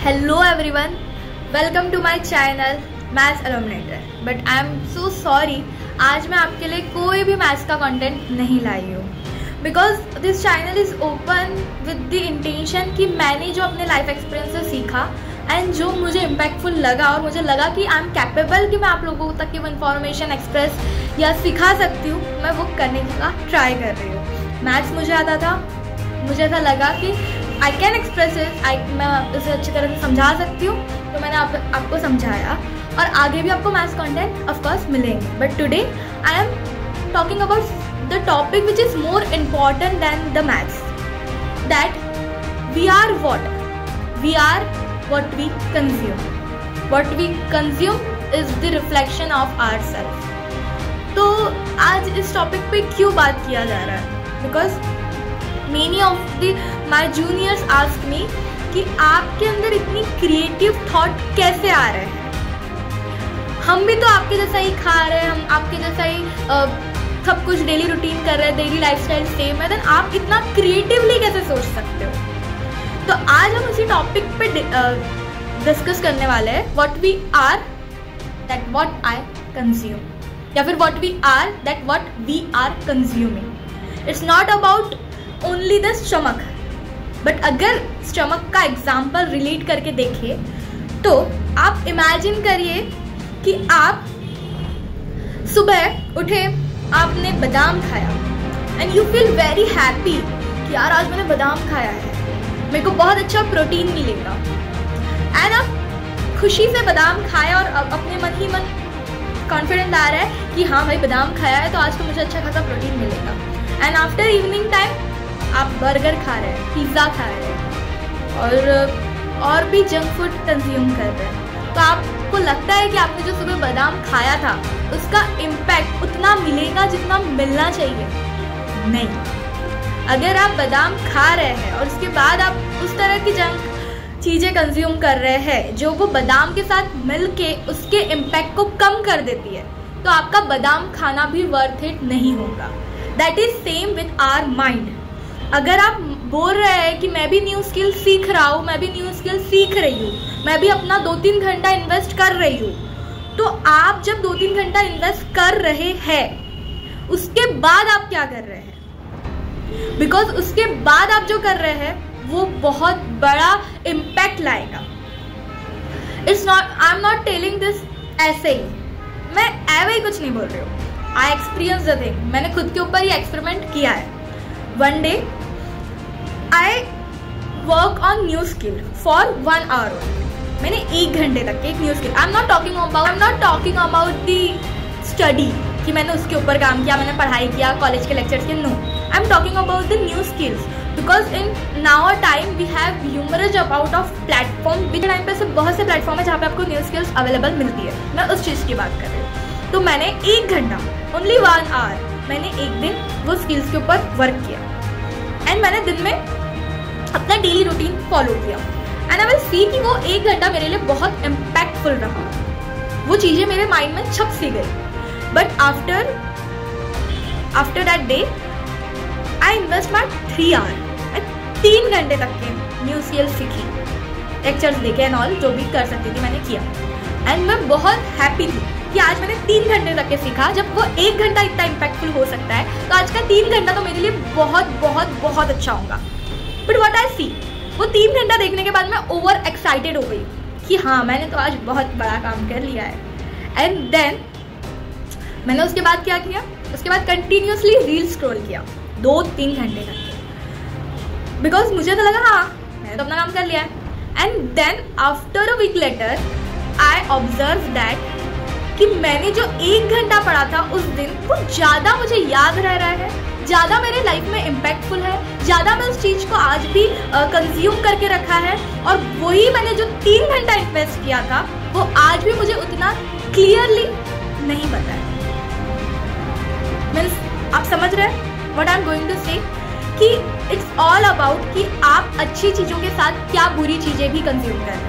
Hello everyone, welcome to my channel Maths Illuminator. But I am so sorry, आज मैं आपके लिए कोई भी मैथ्स का कंटेंट नहीं लाई हूँ because this channel is open with the intention कि मैंने जो अपने लाइफ एक्सपीरियंस से सीखा एंड जो मुझे इम्पैक्टफुल लगा और मुझे लगा कि आई एम कैपेबल कि मैं आप लोगों तक की वो इन्फॉर्मेशन एक्सप्रेस या सिखा सकती हूँ, मैं वो करने का ट्राई कर रही हूँ. मैथ्स मुझे आता था, मुझे ऐसा लगा कि आई कैन एक्सप्रेस इट, मैं उसे अच्छी तरह से समझा सकती हूँ, तो मैंने आपको समझाया और आगे भी आपको मैथ्स कंटेंट ऑफकोर्स मिलेंगे. But today I am talking about the topic which is more important than the maths, that we are what we consume. What we consume is the reflection of ourselves. तो आज इस topic पे क्यों बात किया जा रहा है? Because many of my juniors ask me कि आपके अंदर इतनी क्रिएटिव थॉट कैसे आ रहे हैं? हम भी तो आपके जैसा ही खा रहे हैं, हम आपके जैसा ही सब कुछ डेली रूटीन कर रहे हैं, डेली लाइफस्टाइल सेम है, देन आप इतना क्रिएटिवली कैसे सोच सकते हो? तो आज हम उसी टॉपिक पे डिस्कस करने वाले हैं. What we are that what I consume, या फिर what we are that what we are consuming. It's not about only the stomach, but अगर स्टमक का एग्जाम्पल रिलेट करके देखिए तो आप इमेजिन करिए कि आप सुबह उठे, आपने बादाम खाया and you feel very happy कि यार आज मैंने बादाम खाया है, मेरे को बहुत अच्छा प्रोटीन मिलेगा. एंड आप खुशी से बादाम खाया और अपने मन ही मन कॉन्फिडेंट आ रहा है कि हाँ भाई बादाम खाया है तो आज तो मुझे अच्छा खासा प्रोटीन मिलेगा. एंड आफ्टर इवनिंग टाइम आप बर्गर खा रहे हैं, पिज़्ज़ा खा रहे हैं और भी जंक फूड कंज्यूम कर रहे हैं. तो आपको लगता है कि आपने जो सुबह बादाम खाया था उसका इम्पैक्ट उतना मिलेगा जितना मिलना चाहिए? नहीं. अगर आप बादाम खा रहे हैं और उसके बाद आप उस तरह की जंक चीज़ें कंज्यूम कर रहे हैं जो वो बादाम के साथ मिलके उसके इम्पैक्ट को कम कर देती है, तो आपका बादाम खाना भी वर्थ इट नहीं होगा. That is same with our mind. अगर आप बोल रहे हैं कि मैं भी न्यू स्किल सीख रहा हूँ, मैं भी न्यू स्किल सीख रही हूँ, मैं भी अपना 2-3 घंटा इन्वेस्ट कर रही हूँ, तो आप जब 2-3 घंटा इन्वेस्ट कर रहे हैं उसके बाद आप क्या कर रहे हैं? बिकॉज उसके बाद आप जो कर रहे हैं वो बहुत बड़ा इम्पैक्ट लाएगा. It's not, I am not telling this ऐसे ही, मैं ऐसे ही कुछ नहीं बोल रही हूँ. आई एक्सपीरियंस द थिंग, मैंने खुद के ऊपर ये एक्सपेरिमेंट किया है. One day I work on new skill for 1 hour. मैंने 1 घंटे तक एक new skill, I am not talking about the study कि मैंने उसके ऊपर काम किया, मैंने पढ़ाई किया, कॉलेज के लेक्चर्स के, no. I am talking about the new skills because in now time we have humours about of platform. बीच टाइम पे बहुत से प्लेटफॉर्म है जहाँ पे आपको न्यू स्किल्स अवेलेबल मिलती है. मैं उस चीज़ की बात कर रही हूँ. तो मैंने 1 घंटा, ओनली 1 hour, मैंने एक दिन वो स्किल्स के ऊपर वर्क किया एंड मैंने दिन में अपना डेली रूटीन फॉलो किया एंड आई विल सी कि वो 1 घंटा मेरे लिए बहुत इम्पैक्टफुल रहा. वो चीज़ें मेरे माइंड में छप सी गई. But after that day I invest my 3 hour. मैं 3 घंटे तक के न्यू स्किल सीखी, लेक्चर्स देखे एंड ऑल, जो भी कर सकती थी मैंने किया. एंड मैं बहुत हैप्पी थी कि आज मैंने 3 घंटे तक के सीखा. जब वो 1 घंटा इतना इम्पैक्टफुल हो सकता है तो आज का 3 घंटा तो मेरे लिए बहुत बहुत बहुत अच्छा होगा. बट व्हाट आई सी, वो 3 घंटा देखने के बाद मैं ओवर एक्साइटेड हो गई कि हाँ मैंने तो आज बहुत बड़ा काम कर लिया है. एंड देन मैंने उसके बाद क्या किया, उसके बाद कंटिन्यूसली रील स्क्रॉल किया 2-3 घंटे तक, बिकॉज मुझे तो लगा हाँ मैंने तो अपना काम कर लिया है. And then after a week later I observe that कि मैंने जो 1 घंटा पढ़ा था उस दिन वो ज़्यादा मुझे याद रह रहा है, ज़्यादा मेरे लाइफ में इम्पैक्टफुल है, ज़्यादा मैं उस चीज़ को आज भी कंज्यूम करके रखा है. और वही मैंने जो 3 घंटा इन्वेस्ट किया था वो आज भी मुझे उतना क्लियरली नहीं पता है. मीन्स आप समझ रहे हैं what I am going to say, कि इट्स ऑल अबाउट कि आप अच्छी चीज़ों के साथ क्या बुरी चीज़ें भी कंज्यूम कर रहे हैं.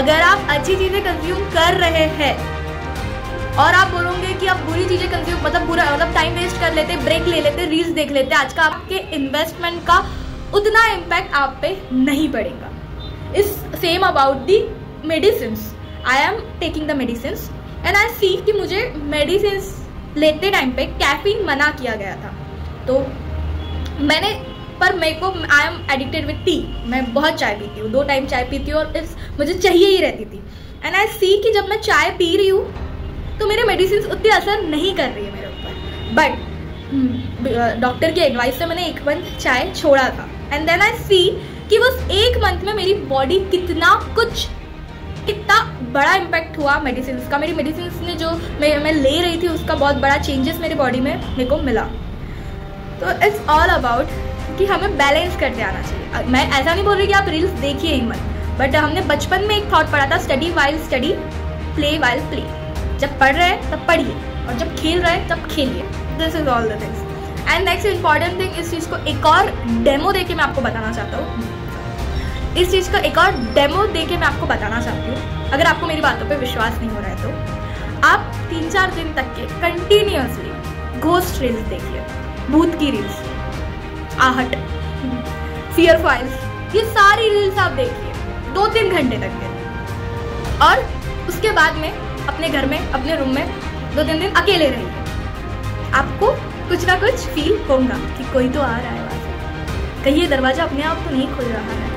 अगर आप अच्छी चीज़ें कंज्यूम कर रहे हैं और आप बोलोगे कि आप बुरी चीज़ें कंज्यूम मतलब टाइम वेस्ट कर लेते, ब्रेक ले लेते, रील्स देख लेते, आज का आपके इन्वेस्टमेंट का उतना इम्पैक्ट आप पे नहीं पड़ेगा. इस same about the medicines. I am taking the medicines and I see कि मुझे मेडिसिन्स लेते टाइम पे कैफीन मना किया गया था. तो मेरे को I am addicted with T. मैं बहुत चाय पीती हूँ, 2 टाइम चाय पीती हूँ और मुझे चाहिए ही रहती थी. एंड आई सी कि जब मैं चाय पी रही हूँ तो मेरे मेडिसिन उतनी असर नहीं कर रही है मेरे ऊपर. बट डॉक्टर की एडवाइस से मैंने 1 मंथ चाय छोड़ा था. एंड देन आई सी कि बस 1 मंथ में मेरी बॉडी कितना बड़ा इम्पैक्ट हुआ मेडिसिन का. मेरी मेडिसिन ने जो मैं ले रही थी उसका बहुत बड़ा चेंजेस मेरी बॉडी में मेरे को मिला. तो इट्स ऑल अबाउट कि हमें बैलेंस करते आना चाहिए. मैं ऐसा नहीं बोल रही कि आप रील्स देखिए ही मत, बट हमने बचपन में एक थॉट पढ़ा था, study while study, play while play. जब पढ़ रहे हैं तब पढ़िए और जब खेल रहे हैं तब खेलिए. This is all the things. And next important thing, इस चीज़ को एक और डेमो देके मैं आपको बताना चाहता हूँ. इस चीज़ का एक और डेमो देके मैं आपको बताना चाहती हूँ. अगर आपको मेरी बातों पे विश्वास नहीं हो रहा है तो आप 3-4 दिन तक के कंटिन्यूअसली घोस्ट रील्स देखिए, भूत की रील्स, आहट, फियर फाइल्स, ये सारी रील्स आप देखिए 2-3 घंटे तक के. और उसके बाद में अपने घर में, अपने रूम में 2-3 दिन अकेले रहिए. आपको कुछ ना कुछ फील होगा कि कोई तो आ रहा है वहाँ से, कहीं ये दरवाजा अपने आप तो नहीं खुल रहा है,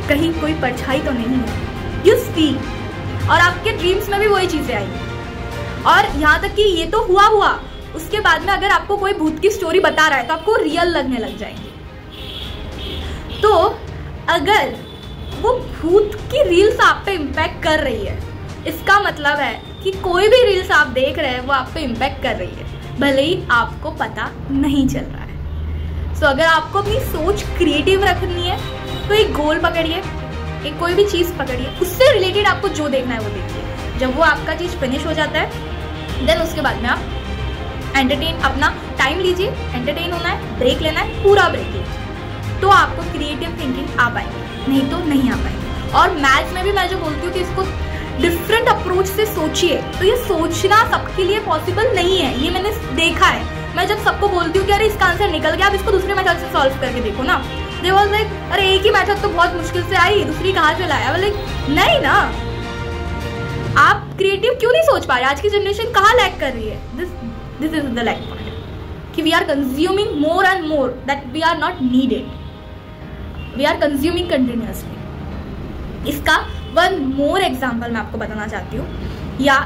कहीं कोई परछाई तो नहीं है. You see. और आपके ड्रीम्स में भी वही चीजें आई. और यहाँ तक कि ये तो हुआ, उसके बाद में अगर आपको कोई भूत की स्टोरी बता रहा है तो आपको रियल लगने लग जाएंगे. तो अगर वो भूत की रील्स आप पे इम्पैक्ट कर रही है, इसका मतलब है कि कोई भी रील्स आप देख रहे हैं वो आप पे इम्पैक्ट कर रही है, भले ही आपको पता नहीं चल रहा है. सो अगर आपको अपनी सोच क्रिएटिव रखनी है तो एक गोल पकड़िए, एक कोई भी चीज़ पकड़िए, उससे रिलेटेड आपको जो देखना है वो देखिए. जब वो आपका चीज़ फिनिश हो जाता है देन उसके बाद में आप एंटरटेन, अपना टाइम लीजिए, एंटरटेन होना है, ब्रेक लेना है, पूरा ब्रेक लीजिए, तो आपको क्रिएटिव थिंकिंग आ पाएगी, नहीं तो नहीं आ पाएगी. और मैथ्स में भी मैं जो बोलती हूँ कि इसको डिफरेंट अप्रोच से सोचिए, तो ये सोचना सबके लिए पॉसिबल नहीं है. ये मैंने देखा है. मैं जब सबको बोलती हूँ कि अरे इसका आंसर निकल गया, आप इसको दूसरे मेथड से सॉल्व करके देखो ना, दे वाज लाइक अरे एक ही मेथड तो बहुत मुश्किल से आई, दूसरी कहाँ से लाया. लाइक नहीं ना, आप क्रिएटिव क्यों नहीं सोच पा रहे. आज की जनरेशन कहाँ लैग कर रही है. This is the lag point कि we are consuming more and more that we are not needed. We are consuming continuously. इसका 1 मोर एग्जाम्पल मैं आपको बताना चाहती हूँ. या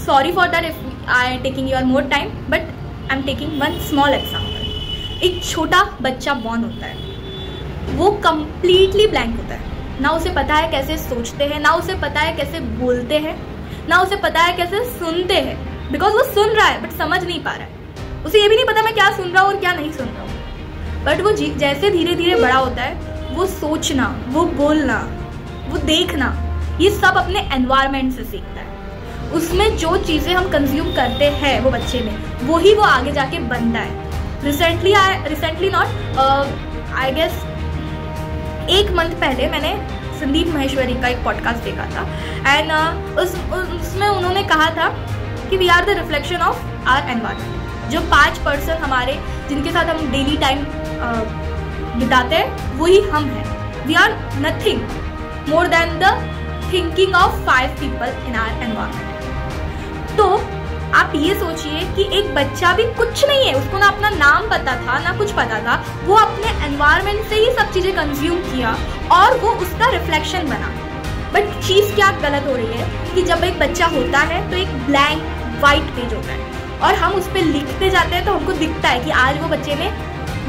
sorry for that if I am taking your more time, but I am taking 1 small example. एक छोटा बच्चा बॉर्न होता है, वो कंप्लीटली ब्लैंक होता है. ना उसे पता है कैसे सोचते हैं, ना उसे पता है कैसे बोलते हैं, ना उसे पता है कैसे सुनते हैं. बिकॉज वो सुन रहा है बट समझ नहीं पा रहा है. उसे ये भी नहीं पता मैं क्या सुन रहा हूँ और क्या नहीं सुन रहा हूँ. बट वो जैसे धीरे धीरे बड़ा होता है, वो सोचना, वो बोलना, वो देखना, ये सब अपने एनवायरनमेंट से सीखता है. उसमें जो चीज़ें हम कंज्यूम करते हैं वो बच्चे में, वही वो आगे जाके बनता है. Recently not I guess 1 month पहले मैंने संदीप महेश्वरी का एक पॉडकास्ट देखा था. एंड उसमें उन्होंने कहा था कि we are the reflection of our environment. जो 5 पर्सन हमारे जिनके साथ हम डेली टाइम बिताते हैं वही हम हैं. We are nothing more than the thinking of 5 people in our environment. तो आप ये सोचिए कि एक बच्चा भी कुछ नहीं है, उसको ना अपना नाम पता था ना कुछ पता था, वो अपने एनवायरनमेंट से ही सब चीज़ें कंज्यूम किया और वो उसका रिफ्लेक्शन बना. बट चीज़ क्या गलत हो रही है कि जब एक बच्चा होता है तो एक ब्लैंक वाइट पेज होता है और हम उस पर लिखते जाते हैं, तो हमको दिखता है कि आज वो बच्चे ने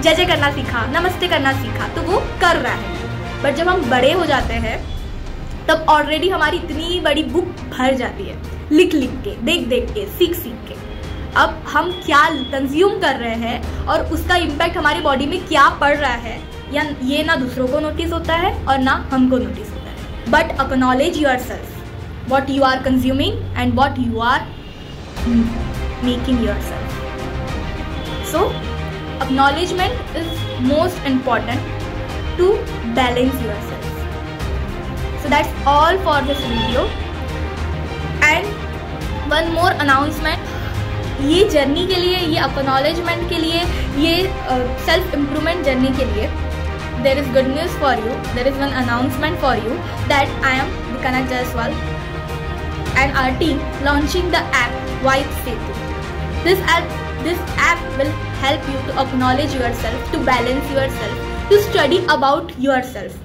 जय करना सीखा, नमस्ते करना सीखा, तो वो कर रहा है. बट जब हम बड़े हो जाते हैं तब ऑलरेडी हमारी इतनी बड़ी बुक भर जाती है, लिख लिख के, देख देख के, सीख सीख के. अब हम क्या कंज्यूम कर रहे हैं और उसका इम्पैक्ट हमारी बॉडी में क्या पड़ रहा है, या ये ना दूसरों को नोटिस होता है और ना हमको नोटिस होता है. But acknowledge yourself what you are consuming and what you are making yourself. So acknowledgement is most important to balance yourself. So that's all for this video. And one more announcement. ये journey के लिए, ये acknowledgement के लिए, ये self improvement journey के लिए there is good news for you. There is one announcement for you that I am Dikana Jaiswal and our team launching the app Vibe Setu. This app will help you to acknowledge yourself, to balance yourself, to study about yourself,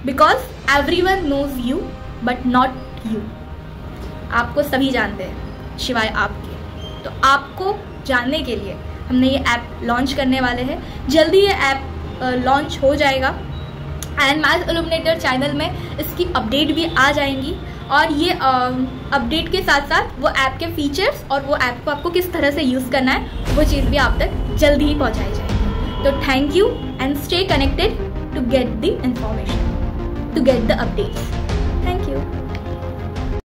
because everyone knows you but not you. आपको सभी जानते हैं शिवाय आपके। तो आपको जानने के लिए हमने ये ऐप लॉन्च करने वाले हैं। जल्दी ये ऐप लॉन्च हो जाएगा एंड मैथ इल्यूमिनेटर चैनल में इसकी अपडेट भी आ जाएंगी, और ये अपडेट के साथ साथ वो ऐप के फीचर्स और वो ऐप को आपको किस तरह से यूज़ करना है वो चीज़ भी आप तक जल्दी ही पहुंचाई जाएगी। तो thank you and stay connected to get the information, to get the updates.